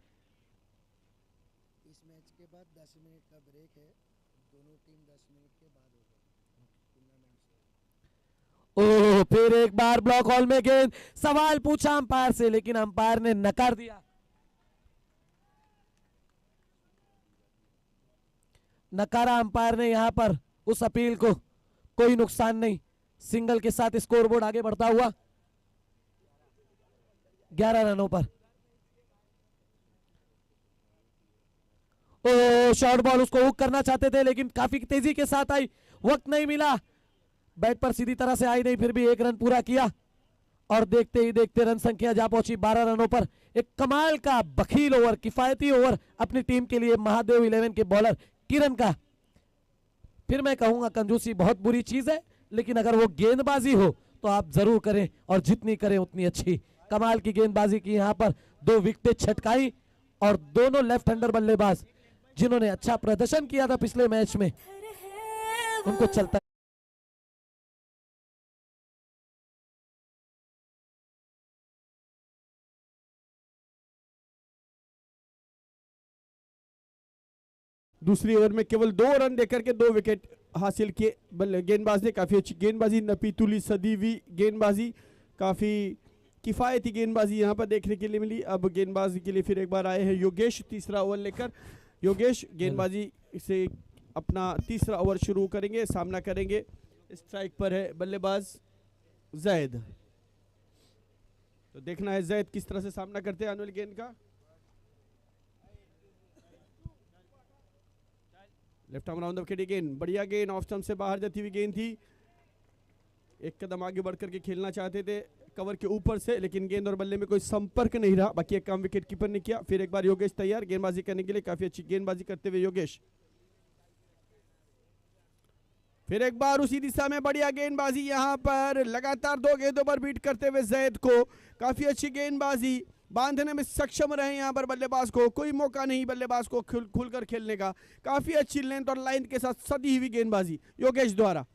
मैच के बाद 10 मिनट का ब्रेक है, दोनों टीम 10 मिनट के बाद होगा टूर्नामेंट से। ओह, फिर एक बार ब्लॉक हॉल में गेंद, सवाल पूछा अंपायर से लेकिन अंपायर ने नकार दिया। नकारा अंपायर ने यहां पर उस अपील को। कोई नुकसान नहीं, सिंगल के साथ स्कोरबोर्ड आगे बढ़ता हुआ 11 रनों पर। ओ, शॉर्ट बॉल उसको हुक करना चाहते थे लेकिन काफी तेजी के साथ आई, वक्त नहीं मिला, बैट पर सीधी तरह से आई नहीं, फिर भी 1 रन पूरा किया और देखते ही देखते रन संख्या जा पहुंची 12 रनों पर। एक कमाल का बखील ओवर, किफायती ओवर अपनी टीम के लिए महादेव 11 के बॉलर किरण का। फिर मैं कहूंगा कंजूसी बहुत बुरी चीज है, लेकिन अगर वो गेंदबाजी हो तो आप जरूर करें और जितनी करें उतनी अच्छी। कमाल की गेंदबाजी की यहां पर, 2 विकेटें छटकाई और दोनों लेफ्ट हैंडर बल्लेबाज जिन्होंने अच्छा प्रदर्शन किया था पिछले मैच में, उनको चलता। दूसरी ओवर में केवल 2 रन देकर के 2 विकेट हासिल किए गेंदबाज ने। काफी अच्छी गेंदबाजी, नपीतुली सदी हुई गेंदबाजी, काफी किफायती गेंदबाजी यहां पर देखने के लिए मिली। अब गेंदबाजी के लिए फिर एक बार आए हैं योगेश, तीसरा ओवर लेकर। योगेश गेंदबाजी से अपना तीसरा ओवर शुरू करेंगे, सामना करेंगे। स्ट्राइक पर है बल्लेबाज जैद। तो देखना है जैद किस तरह से सामना करते हैं आने वाली गेंद का। लेफ्ट आर्म राउंड विकेट गेंद, बढ़िया गेंद, ऑफ स्टंप से बाहर जाती हुई गेंद थी। एक कदम आगे बढ़कर के खेलना चाहते थे कवर के ऊपर से, लेकिन गेंद और बल्ले में कोई संपर्क नहीं रहा। बाकी एक काम विकेट कीपर ने किया। फिर एक बार योगेश तैयार गेंदबाजी करने के लिए, काफी अच्छी गेंदबाजी करते हुए योगेश। फिर एक बार उसी दिशा में बढ़िया गेंदबाजी, यहां पर लगातार 2 गेंदों पर बीट करते हुए जैद को, काफी अच्छी गेंदबाजी, बांधने में सक्षम रहे यहां पर बल्लेबाज को, कोई मौका नहीं बल्लेबाज को खुलकर खेलने का। काफी अच्छी लेंथ और लाइन के साथ सदी हुई गेंदबाजी योगेश द्वारा।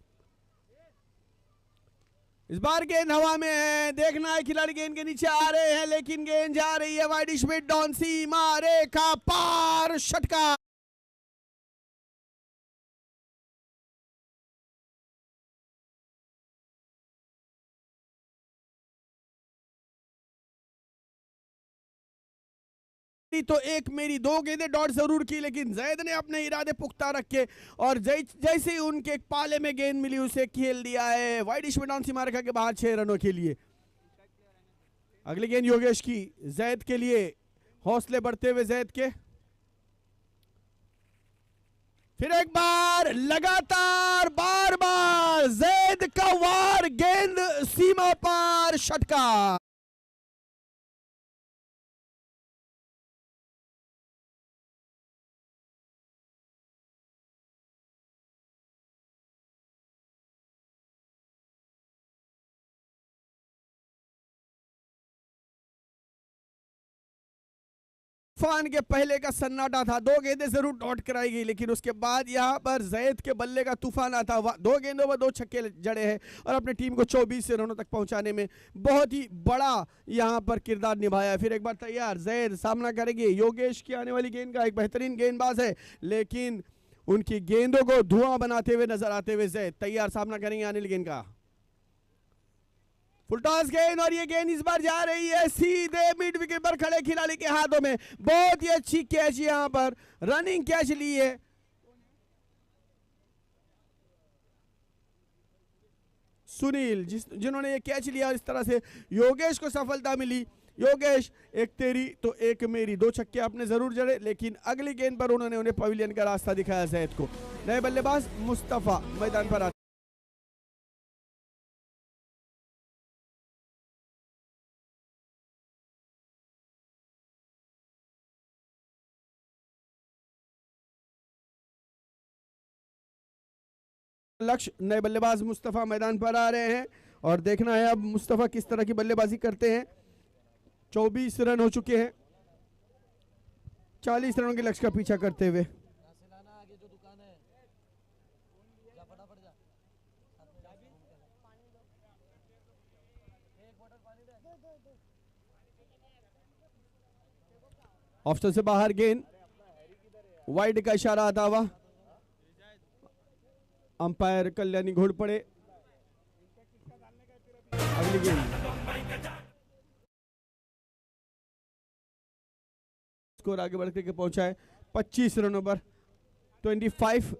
इस बार गेंद हवा में है, देखना है खिलाड़ी गेंद के नीचे आ रहे हैं, लेकिन गेंद जा रही है वाइड स्मिथ डॉन सीमा रेखा पार, षटकार। तो एक मेरी 2 गेंदें डॉट जरूर की, लेकिन जैद ने अपने इरादे पुख्ता रखे और जैसे ही उनके पाले में गेंद मिली उसे खेल दिया है वाइड स्मिथ सीमा रेखा के बाहर 6 रनों के लिए। अगली गेंद योगेश की, जैद के लिए, हौसले बढ़ते हुए जैद के। फिर एक बार लगातार बार बार जैद का वार, गेंद सीमा पार, षटकार। तूफान के पहले का सन्नाटा था, 2 गेंदें जरूर डॉट कराई गई, लेकिन उसके बाद यहां पर जैद के बल्ले का तूफान आता, 2 गेंदों पर 2 छक्के जड़े हैं और अपनी टीम को 24 रनों तक पहुंचाने में बहुत ही बड़ा यहां पर किरदार निभाया। फिर एक बार तैयार जैद, सामना करेंगे योगेश की आने वाली गेंद का। एक बेहतरीन गेंदबाज है, लेकिन उनकी गेंदों को धुआं बनाते हुए नजर आते हुए जैद तैयार, सामना करेंगे आने वाली गेंद का। फुल टॉस गेंद और ये गेंद इस बार जा रही है सीधे मिड विकेट पर खड़े खिलाड़ी के हाथों में। बहुत ही अच्छी कैच यहां पर, रनिंग कैच ली है। सुनील जिन्होंने ये कैच लिया और इस तरह से योगेश को सफलता मिली। योगेश, एक तेरी तो एक मेरी, 2 छक्के आपने जरूर जड़े, लेकिन अगली गेंद पर उन्होंने उन्हें पवेलियन का रास्ता दिखाया जैद को। नए बल्लेबाज मुस्तफा मैदान पर आते। लक्ष्य, नए बल्लेबाज मुस्तफा मैदान पर आ रहे हैं और देखना है अब मुस्तफा किस तरह की बल्लेबाजी करते हैं। 24 रन हो चुके हैं 40 रनों के लक्ष्य का पीछा करते हुए। ऑप्शन से बाहर गेंद, वाइड का इशारा आता हुआ। अंपायर कल्याणी घोड़पड़े। अगली गेंद, स्कोर आगे बढ़ के पहुंचा है 25 रनों पर 25।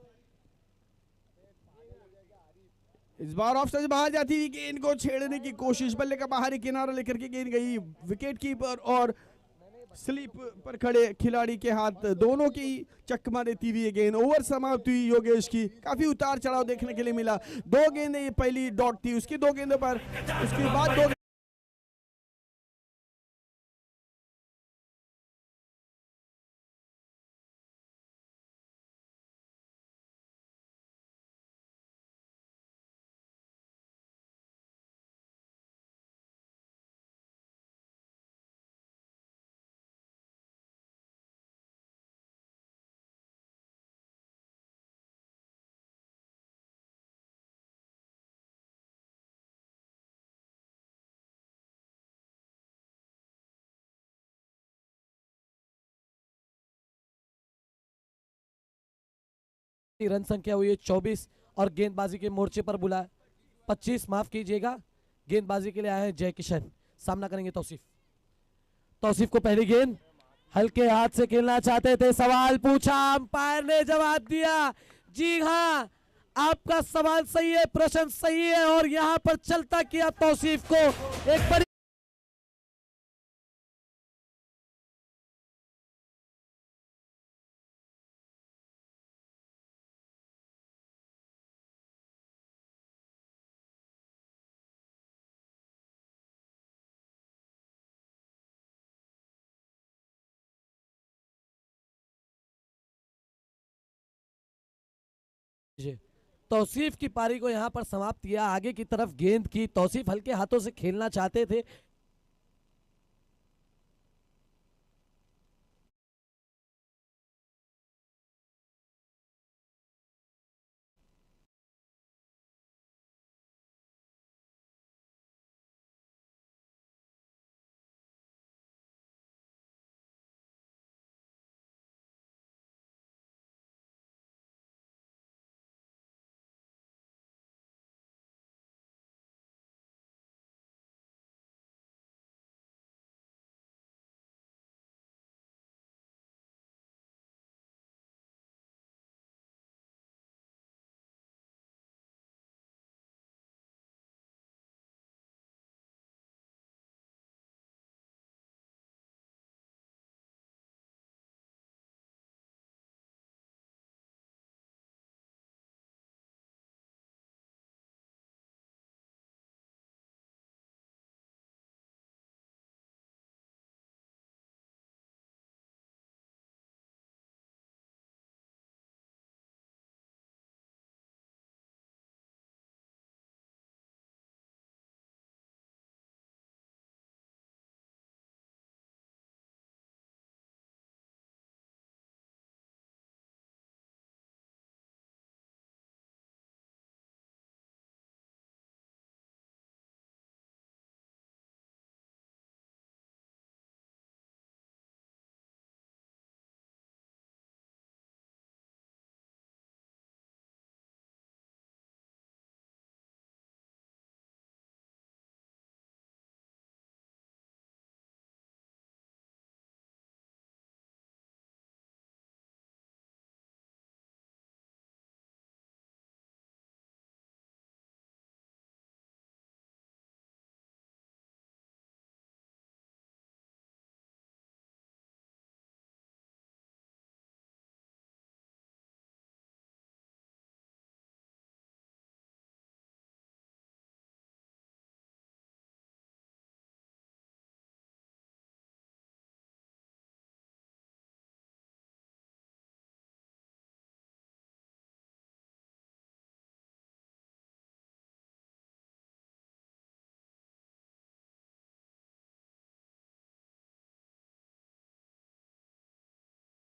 इस बार ऑप्शन से बाहर जाती हुई गेंद को छेड़ने की कोशिश, बल्ले का बाहरी किनारा लेकर के गेंद गई विकेट कीपर और स्लिप पर खड़े खिलाड़ी के हाथ, दोनों की चकमा देती हुई गेंद। ओवर समाप्त हुई योगेश की। काफी उतार चढ़ाव देखने के लिए मिला। 2 गेंदें, ये पहली डॉट थी, उसकी 2 गेंदों पर, उसके बाद 2 रन संख्या हुई है 24 और गेंदबाजी के मोर्चे पर बुला 25, माफ कीजिएगा। गेंदबाजी के लिए आए हैं जय किशन, सामना करेंगे तौसीफ। तौसीफ को पहली गेंद हल्के हाथ से खेलना चाहते थे, सवाल पूछा, अंपायर ने जवाब दिया। जी हाँ, आपका सवाल सही है, प्रश्न सही है और यहां पर चलता किया तौसीफ को एक बड़ी तौसीफ की पारी को यहां पर समाप्त किया। आगे की तरफ गेंद की तौसीफ हल्के हाथों से खेलना चाहते थे।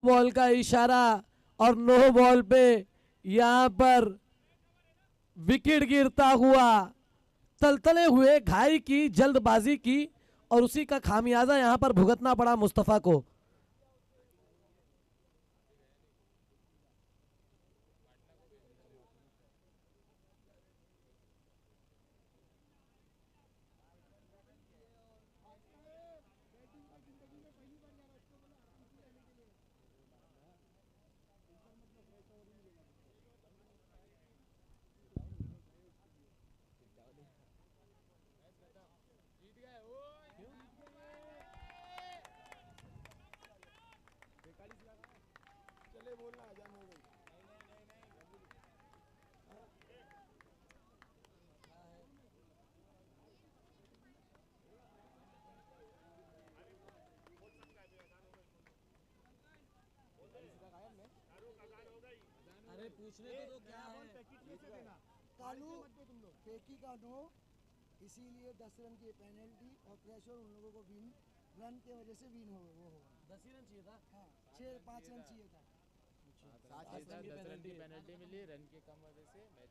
बॉल का इशारा और नो बॉल पे यहां पर विकेट गिरता हुआ, तलतले हुए, घाई की, जल्दबाजी की और उसी का खामियाजा यहां पर भुगतना पड़ा मुस्तफा को। पूछने तो क्या है कानू फेकी का नो, इसीलिए 10 रन की पेनल्टी और प्रेशर उन लोगों को विन रन के वजह से विन हो वो होगा। 10 ही रन चाहिए था। हाँ 6-5 रन चाहिए था। 7 रन की पेनल्टी मिली, रन के कम वजह से मैच